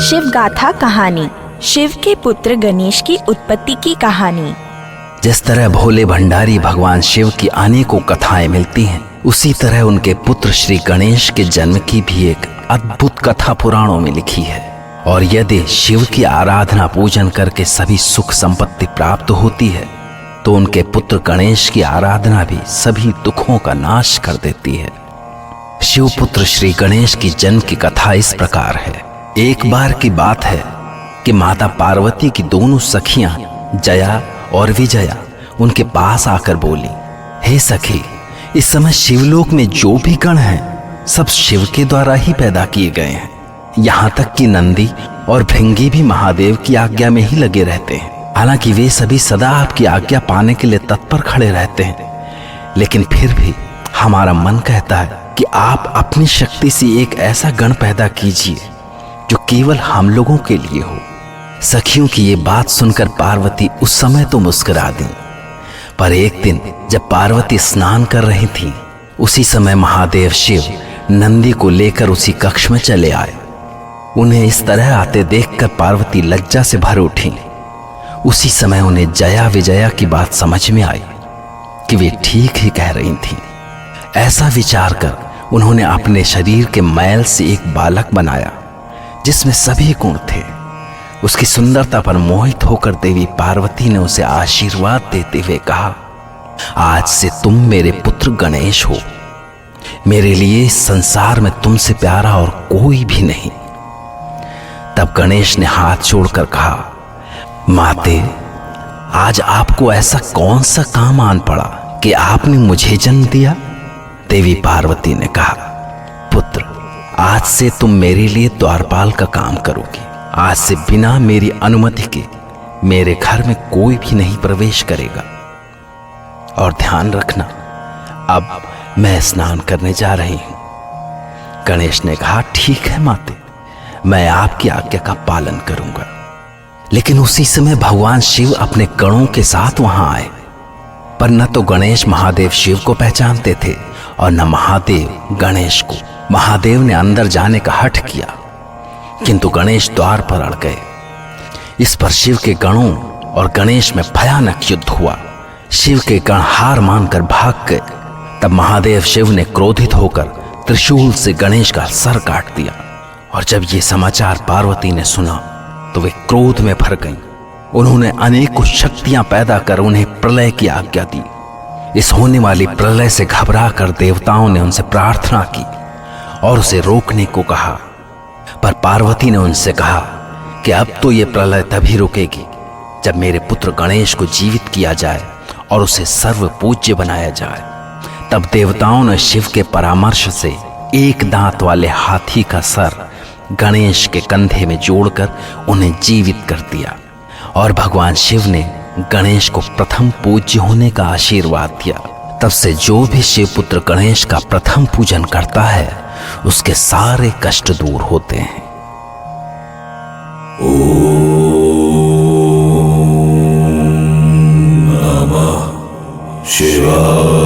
शिव गाथा कहानी। शिव के पुत्र गणेश की उत्पत्ति की कहानी। जिस तरह भोले भंडारी भगवान शिव की अनेकों कथाएं मिलती हैं, उसी तरह उनके पुत्र श्री गणेश के जन्म की भी एक अद्भुत कथा पुराणों में लिखी है। और यदि शिव की आराधना पूजन करके सभी सुख संपत्ति प्राप्त होती है, तो उनके पुत्र गणेश की आराधना भी सभी दुखों का नाश कर देती है। शिव पुत्र श्री गणेश की जन्म की कथा इस प्रकार है। एक बार की बात है कि माता पार्वती की दोनों सखियां जया और विजया उनके पास आकर बोली, हे सखी, इस समय शिवलोक में जो भी गण हैं, सब शिव के द्वारा ही पैदा किए गए हैं। यहाँ तक कि नंदी और भृंगी भी महादेव की आज्ञा में ही लगे रहते हैं। हालांकि वे सभी सदा आपकी आज्ञा पाने के लिए तत्पर खड़े रहते हैं, लेकिन फिर भी हमारा मन कहता है कि आप अपनी शक्ति से एक ऐसा गण पैदा कीजिए जो केवल हम लोगों के लिए हो। सखियों की ये बात सुनकर पार्वती उस समय तो मुस्कुरा दी, पर एक दिन जब पार्वती स्नान कर रही थी, उसी समय महादेव शिव नंदी को लेकर उसी कक्ष में चले आए। उन्हें इस तरह आते देखकर पार्वती लज्जा से भर उठी। उसी समय उन्हें जया विजया की बात समझ में आई कि वे ठीक ही कह रही थीं। ऐसा विचार कर उन्होंने अपने शरीर के मैल से एक बालक बनाया जिसमें सभी गुण थे। उसकी सुंदरता पर मोहित होकर देवी पार्वती ने उसे आशीर्वाद देते हुए कहा, आज से तुम मेरे पुत्र गणेश हो। मेरे लिए इस संसार में तुमसे प्यारा और कोई भी नहीं। तब गणेश ने हाथ जोड़कर कहा, माते, आज आपको ऐसा कौन सा काम आन पड़ा कि आपने मुझे जन्म दिया? देवी पार्वती ने कहा, पुत्र, आज से तुम मेरे लिए द्वारपाल का काम करोगी। आज से बिना मेरी अनुमति के मेरे घर में कोई भी नहीं प्रवेश करेगा। और ध्यान रखना, अब मैं स्नान करने जा रही हूं। गणेश ने कहा, ठीक है माते, मैं आपकी आज्ञा का पालन करूंगा। लेकिन उसी समय भगवान शिव अपने गणों के साथ वहां आए, पर न तो गणेश महादेव शिव को पहचानते थे और न महादेव गणेश को। महादेव ने अंदर जाने का हठ किया, किंतु गणेश द्वार पर अड़ गए। इस पर शिव के गणों और गणेश में भयानक युद्ध हुआ। शिव के गण हार मानकर भाग गए। तब महादेव शिव ने क्रोधित होकर त्रिशूल से गणेश का सर काट दिया। और जब ये समाचार पार्वती ने सुना तो वे क्रोध में भर गईं। उन्होंने अनेकों शक्तियां पैदा कर उन्हें प्रलय की आज्ञा दी। इस होने वाली प्रलय से घबरा कर देवताओं ने उनसे प्रार्थना की और उसे रोकने को कहा, पर पार्वती ने उनसे कहा कि अब तो ये प्रलय तभी रुकेगी जब मेरे पुत्र गणेश को जीवित किया जाए और उसे सर्व पूज्य बनाया जाए। तब देवताओं ने शिव के परामर्श से एक दांत वाले हाथी का सर गणेश के कंधे में जोड़कर उन्हें जीवित कर दिया। और भगवान शिव ने गणेश को प्रथम पूज्य होने का आशीर्वाद दिया। तब से जो भी शिव पुत्र गणेश का प्रथम पूजन करता है, उसके सारे कष्ट दूर होते हैं। ओम नमः शिवाय।